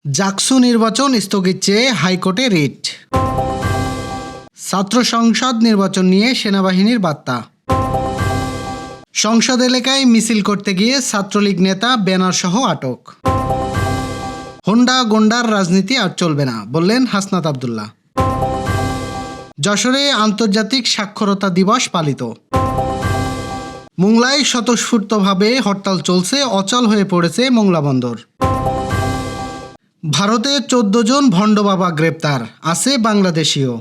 জাকসু নির্বাচন স্থগিত চেয়ে হাইকোর্টে রিট। ছাত্র সংসদ নির্বাচন নিয়ে সেনাবাহিনীর বার্তা। সংসদ এলাকায় মিছিল করতে গিয়ে ছাত্রলীগ নেতা ব্যানারসহ আটক। হোন্ডা গোন্ডার রাজনীতি আর চলবে না বললেন হাসনাত আব্দুল্লাহ। যশোরে আন্তর্জাতিক সাক্ষরতা দিবস পালিত। মোংলায় স্বতঃস্ফূর্তভাবে হরতাল চলছে, অচল হয়ে পড়েছে মোংলা বন্দর। ভারতে 14 জন ভণ্ড বাবা গ্রেপ্তার, আছে বাংলাদেশিও।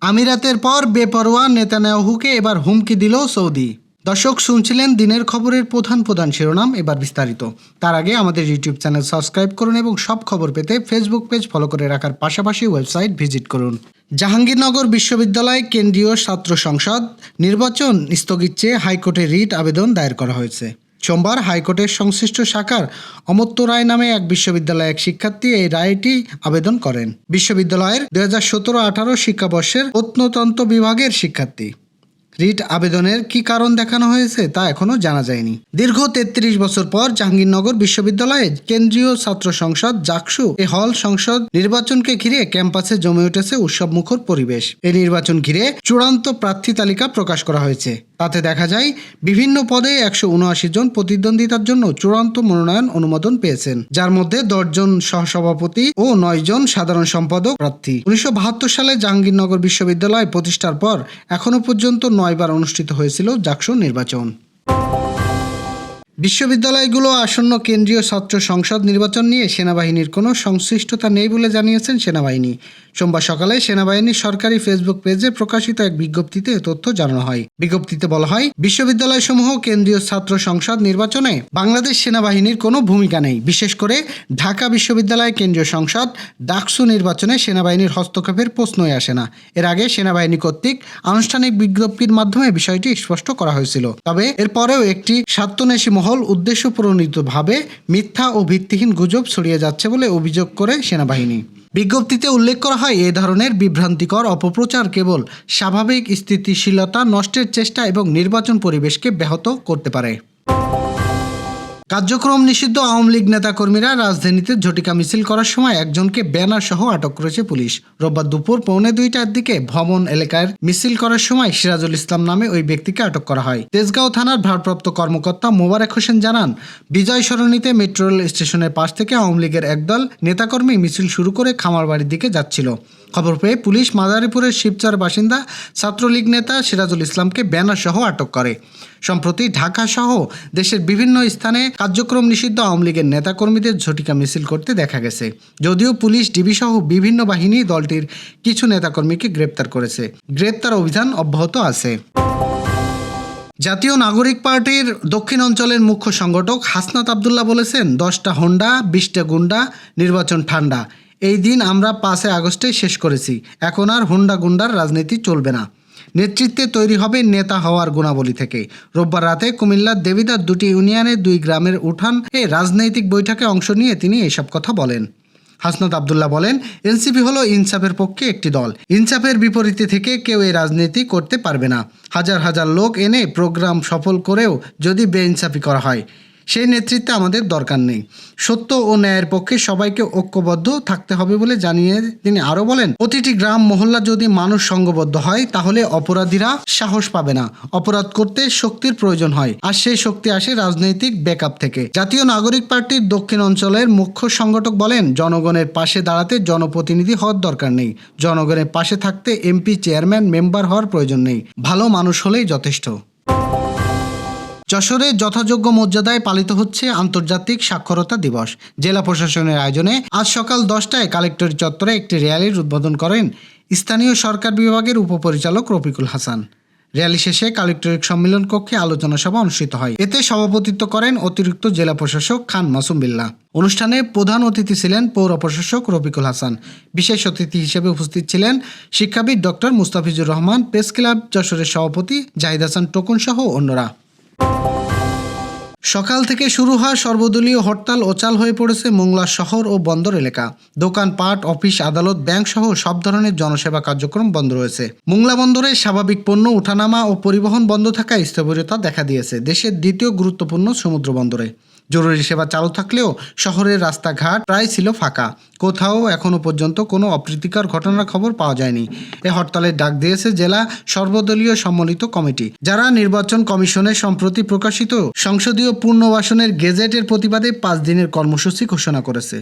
আমিরাতের পর বেপরোয়া নেতানিয়াহুকে এবার হুমকি দিল সৌদি। দর্শক, শুনছিলেন দিনের খবরের প্রধান শিরোনাম, এবার বিস্তারিত। তার আগে আমাদের ইউটিউব চ্যানেল সাবস্ক্রাইব করুন এবং সব খবর পেতে ফেসবুক পেজ ফলো করে রাখার পাশাপাশি ওয়েবসাইট ভিজিট করুন। জাহাঙ্গীরনগর বিশ্ববিদ্যালয় কেন্দ্রীয় ছাত্র সংসদ নির্বাচন স্থগিত চেয়ে হাইকোর্টে রিট আবেদন দায়ের করা হয়েছে। সোমবার হাইকোর্টের সংশ্লিষ্ট শাখার অমর্ত্য রায় নামে এক বিশ্ববিদ্যালয়ের এক শিক্ষার্থী এই রায়টি আবেদন করেন। বিশ্ববিদ্যালয়ের 2017-18 শিক্ষাবর্ষের প্রত্নতত্ত্ব বিভাগের শিক্ষার্থী। রিট আবেদনের কি কারণ দেখানো হয়েছে তা এখনও জানা যায়নি। দীর্ঘ 33 বছর পর জাহাঙ্গীরনগর বিশ্ববিদ্যালয়ে কেন্দ্রীয় ছাত্র সংসদ জাকসু এ হল সংসদ নির্বাচনকে ঘিরে ক্যাম্পাসে জমে উঠেছে উৎসবমুখর পরিবেশ। এই নির্বাচন ঘিরে চূড়ান্ত প্রার্থী তালিকা প্রকাশ করা হয়েছে। তাতে দেখা যায় বিভিন্ন পদে 179 জন প্রতিদ্বন্দ্বিতার জন্য চূড়ান্ত মনোনয়ন অনুমোদন পেয়েছেন, যার মধ্যে 10 জন সহসভাপতি ও 9 জন সাধারণ সম্পাদক প্রার্থী। 1972 সালে জাহাঙ্গীরনগর বিশ্ববিদ্যালয় প্রতিষ্ঠার পর এখনো পর্যন্ত 9 বার অনুষ্ঠিত হয়েছিল জাকসু নির্বাচন। বিশ্ববিদ্যালয়গুলো আসন্ন কেন্দ্রীয় ছাত্র সংসদ নির্বাচন নিয়ে সেনাবাহিনীর কোনো সংশ্লিষ্টতা নেই বলে জানিয়েছেন সেনাবাহিনী। সোমবার সকালে সেনাবাহিনীর সরকারি ফেসবুক পেজে প্রকাশিত এক বিজ্ঞপ্তিতে তথ্য জানানো হয়। বিজ্ঞপ্তিতে বলা হয়, বিশ্ববিদ্যালয়সমূহ কেন্দ্রীয় ছাত্র সংসদ নির্বাচনে বাংলাদেশ সেনাবাহিনীর কোনো ভূমিকা নেই। বিশেষ করে ঢাকা বিশ্ববিদ্যালয় কেন্দ্রীয় সংসদ ডাকসু নির্বাচনে সেনাবাহিনীর হস্তক্ষেপের প্রশ্নই আসে না। এর আগে সেনাবাহিনী কর্তৃক আনুষ্ঠানিক বিজ্ঞপ্তির মাধ্যমে বিষয়টি স্পষ্ট করা হয়েছিল। তবে এরপরেও একটি স্বার্থন্বেষী মহল উদ্দেশ্যপ্রণোদিতভাবে মিথ্যা ও ভিত্তিহীন গুজব ছড়িয়ে যাচ্ছে বলে অভিযোগ করে সেনাবাহিনী। বিজ্ঞপ্তিতে উল্লেখ করা হয়, এ ধরনের বিভ্রান্তিকর অপপ্রচার কেবল স্বাভাবিক স্থিতিশীলতা নষ্টের চেষ্টা এবং নির্বাচন পরিবেশকে ব্যাহত করতে পারে। কার্যক্রম নিষিদ্ধ আওয়ামী লীগ নেতাকর্মীরা রাজধানীতে ঝটিকা মিছিল করার সময় একজনকে ব্যানার সহ আটক করেছে পুলিশ। রোববার দুপুর 1:45টার দিকে ভবন এলাকায় মিছিল করার সময় সিরাজুল ইসলাম নামে ওই ব্যক্তিকে আটক করা হয়। তেজগাঁও থানার ভারপ্রাপ্ত কর্মকর্তা মোবারক হোসেন জানান, বিজয় সরণিতে মেট্রো রেল স্টেশনের পাশ থেকে আওয়ামী লীগের একদল নেতাকর্মী মিছিল শুরু করে খামারবাড়ির দিকে যাচ্ছিল। খবর পেয়ে পুলিশ মাদারীপুরের শিবচর বাসিন্দা ছাত্রলীগ নেতা সিরাজুল ইসলামকে ব্যানার সহ আটক করে। সম্প্রতি ঢাকা সহ দেশের বিভিন্ন স্থানে কার্যক্রম নিষিদ্ধ আওয়ামী লীগের নেতাকর্মীদের ঝটিকা মিছিল করতে দেখা গেছে। যদিও পুলিশ ডিবি সহ বিভিন্ন বাহিনী দলটির কিছু নেতাকর্মীকে গ্রেপ্তার করেছে। গ্রেপ্তার অভিযান অব্যাহত আছে। জাতীয় নাগরিক পার্টির দক্ষিণ অঞ্চলের মুখ্য সংগঠক হাসনাত আব্দুল্লাহ বলেছেন, 10টা হোন্ডা 20টা গুন্ডা, নির্বাচন ঠান্ডা। এই দিন আমরা 5 আগস্টে শেষ করেছি। এখন আর হোন্ডা গুন্ডার রাজনীতি চলবে না। নেতৃত্বে তৈরি হবে নেতা হওয়ার গুণাবলী থেকে। রোববার রাতে কুমিল্লার দেবিদার 2টি ইউনিয়নের 2 গ্রামের উঠানে রাজনৈতিক বৈঠকে অংশ নিয়ে তিনি এসব কথা বলেন। হাসনাত আব্দুল্লাহ বলেন, এনসিপি হলো ইনসাফের পক্ষে একটি দল। ইনসাফের বিপরীতে থেকে কেউ এই রাজনীতি করতে পারবে না। হাজার হাজার লোক এনে প্রোগ্রাম সফল করেও যদি বেইনসাফি করা হয়, সেই নেতৃত্বে আমাদের দরকার নেই। সত্য ও ন্যায়ের পক্ষে সবাইকে ঐক্যবদ্ধ থাকতে হবে বলে জানিয়ে তিনি আরও বলেন, প্রতিটি গ্রাম মহল্লা যদি মানুষ সংঘবদ্ধ হয় তাহলে অপরাধীরা সাহস পাবে না। অপরাধ করতে শক্তির প্রয়োজন হয়, আর সেই শক্তি আসে রাজনৈতিক ব্যাকআপ থেকে। জাতীয় নাগরিক পার্টির দক্ষিণ অঞ্চলের মুখ্য সংগঠক বলেন, জনগণের পাশে দাঁড়াতে জনপ্রতিনিধি হওয়ার দরকার নেই। জনগণের পাশে থাকতে এমপি, চেয়ারম্যান, মেম্বার হওয়ার প্রয়োজন নেই। ভালো মানুষ হলেই যথেষ্ট। যশোরে যথাযোগ্য মর্যাদায় পালিত হচ্ছে আন্তর্জাতিক সাক্ষরতা দিবস। জেলা প্রশাসনের আয়োজনে আজ সকাল 10টায় কালেক্টর চত্বরে একটি র্যালির উদ্বোধন করেন স্থানীয় সরকার বিভাগের উপপরিচালক রফিকুল হাসান। র্যালি শেষে কালেক্টরেট সম্মেলন কক্ষে আলোচনা সভা অনুষ্ঠিত হয়। এতে সভাপতিত্ব করেন অতিরিক্ত জেলা প্রশাসক খান মাসুম বিল্লাহ। অনুষ্ঠানে প্রধান অতিথি ছিলেন পৌর প্রশাসক রফিকুল হাসান। বিশেষ অতিথি হিসেবে উপস্থিত ছিলেন শিক্ষাবিদ doctor Mustafizur Rahman, press club যশোরের সভাপতি জাহিদ হাসান টোকন সহ অন্যরা। সকাল থেকে শুরু হওয়া সর্বদলীয় হরতাল অচল হয়ে পড়েছে মোংলা শহর ও বন্দর এলাকা। দোকানপাট, অফিস, আদালত, ব্যাংক সহ সব ধরনের জনসেবা কার্যক্রম বন্ধ রয়েছে। মোংলা বন্দরে স্বাভাবিক পণ্য ওঠানামা ও পরিবহন বন্ধ থাকায় স্থবিরতা দেখা দিয়েছে দেশের দ্বিতীয় গুরুত্বপূর্ণ সমুদ্র বন্দরে। জরুরি সেবা চালু থাকলেও শহরের রাস্তাঘাট প্রায় ছিল ফাঁকা। কোথাও এখনো পর্যন্ত কোনো অপ্রীতিকর ঘটনার খবর পাওয়া যায়নি। এ হরতালের ডাক দিয়েছে জেলা সর্বদলীয় সম্মিলিত কমিটি, যারা নির্বাচন কমিশনের সম্প্রতি প্রকাশিত সংসদীয় পুনর্বাসনের গেজেটের প্রতিবাদে 5 দিনের কর্মসূচি ঘোষণা করেছে।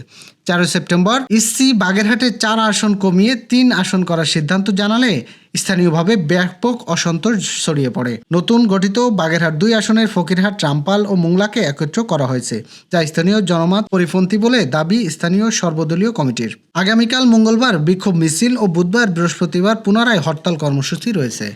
4 সেপ্টেম্বর ইসি বাগেরহাটে 4 আসন কমিয়ে 3 আসন করার সিদ্ধান্ত জানালে স্থানীয়ভাবে ব্যাপক অসন্তোষ ছড়িয়ে পড়ে। নতুন গঠিত বাগেরহাট 2 আসনের ফকিরহাট, রামপাল ও মোংলাকে একত্র করা হয়েছে, যা স্থানীয় জনমত পরিপন্থী বলে দাবি স্থানীয় সর্বদলীয় কমিটির। আগামীকাল মঙ্গলবার বিক্ষোভ মিছিল ও বুধবার বৃহস্পতিবার পুনরায় হরতাল কর্মসূচি রয়েছে।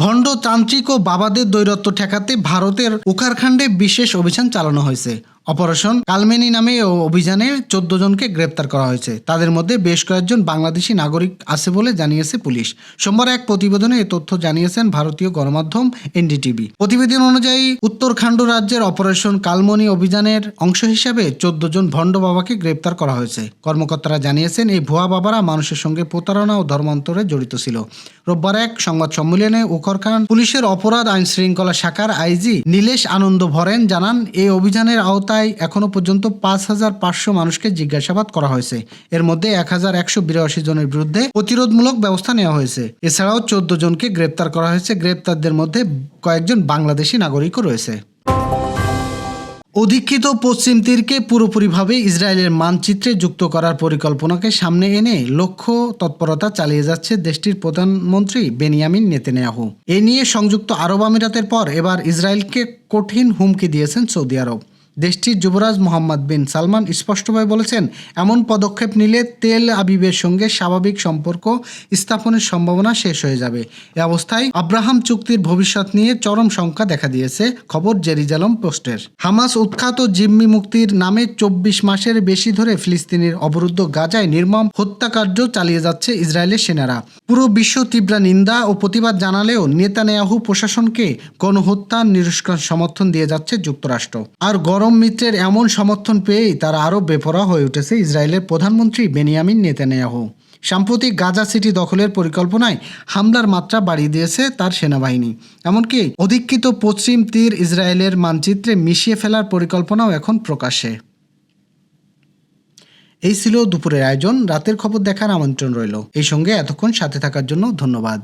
ভণ্ড তান্ত্রিক ও বাবাদের দৈরত্ব ঠেকাতে ভারতের উত্তরাখণ্ডে বিশেষ অভিযান চালানো হয়েছে। অপারেশন কালমেনি নামে অভিযানে 14 জনকে গ্রেপ্তার করা হয়েছে। তাদের মধ্যে বেশ কয়েকজন বাংলাদেশি নাগরিক আছে বলে জানিয়েছে পুলিশ। সোমবার এক প্রতিবেদনে এ তথ্য জানিয়েছেন ভারতীয় গণমাধ্যম এনডিটিভি। প্রতিবেদন অনুযায়ী উত্তরাখণ্ড রাজ্যের অপারেশন কালমনি অভিযানের অংশ হিসাবে 14 জন ভণ্ড বাবাকে গ্রেপ্তার করা হয়েছে। কর্মকর্তারা জানিয়েছেন এই ভুয়া বাবারা মানুষের সঙ্গে প্রতারণা ও ধর্মান্তরে জড়িত ছিল। রোববার এক সংবাদ সম্মেলনে উত্তরাখণ্ড পুলিশের অপরাধ আইন শৃঙ্খলা শাখার আইজি নীলেশ আনন্দ ভরেন জানান, এই অভিযানের আওতায় এখনো পর্যন্ত 5,500 মানুষকে জিজ্ঞাসাবাদ করা হয়েছে। এর মধ্যে 1,182 জনের বিরুদ্ধে প্রতিরোধমূলক ব্যবস্থা নেওয়া হয়েছে। এছাড়াও 14 জনকে গ্রেপ্তার করা হয়েছে। গ্রেপ্তারদের মধ্যে কয়েকজন বাংলাদেশি নাগরিকও রয়েছে। অধিকৃত পশ্চিম তীরকে পুরোপুরিভাবে ইসরায়েলের মানচিত্রে যুক্ত করার পরিকল্পনাকে সামনে এনে লক্ষ্য তৎপরতা চালিয়ে যাচ্ছে দেশটির প্রধানমন্ত্রী বেনিয়ামিন নেতানিয়াহু। এ নিয়ে সংযুক্ত আরব আমিরাতের পর এবার ইসরায়েলকে কঠিন হুমকি দিয়েছেন সৌদি আরব। দেশটির যুবরাজ মোহাম্মদ বিন সালমান স্পষ্টভাবে বলেছেন, এমন পদক্ষেপ নিলে তেল আবিবের সঙ্গে স্বাভাবিক সম্পর্ক স্থাপনের সম্ভাবনা শেষ হয়ে যাবে। এ অবস্থায় আব্রাহাম চুক্তির ভবিষ্যৎ নিয়ে চরম শঙ্কা দেখা দিয়েছে। খবর জেরুজালেম পোস্টের। হামাস উৎখাত জিম্মি মুক্তির নামে 24 মাসের বেশি ধরে ফিলিস্তিনের অবরুদ্ধ গাজায় নির্মম হত্যাকার্য চালিয়ে যাচ্ছে ইসরায়েলের সেনারা। পুরো বিশ্ব তীব্র নিন্দা ও প্রতিবাদ জানালেও নেতানিয়াহু প্রশাসনকে গণহত্যার নিরস্কার সমর্থন দিয়ে যাচ্ছে যুক্তরাষ্ট্র। আর গরম মিত্রের এমন সমর্থন পেয়েই তারা আরও বেপরোয়া হয়ে উঠেছে ইসরায়েলের প্রধানমন্ত্রী বেনিয়ামিন নেতানিয়াহু। সাম্প্রতিক গাজা সিটি দখলের পরিকল্পনায় হামলার মাত্রা বাড়িয়ে দিয়েছে তার সেনাবাহিনী। এমনকি অধিকৃত পশ্চিম তীর ইসরায়েলের মানচিত্রে মিশিয়ে ফেলার পরিকল্পনাও এখন প্রকাশ্যে। এই ছিল দুপুরের আয়োজন। রাতের খবর দেখার আমন্ত্রণ রইল। এই সঙ্গে এতক্ষণ সাথে থাকার জন্য ধন্যবাদ।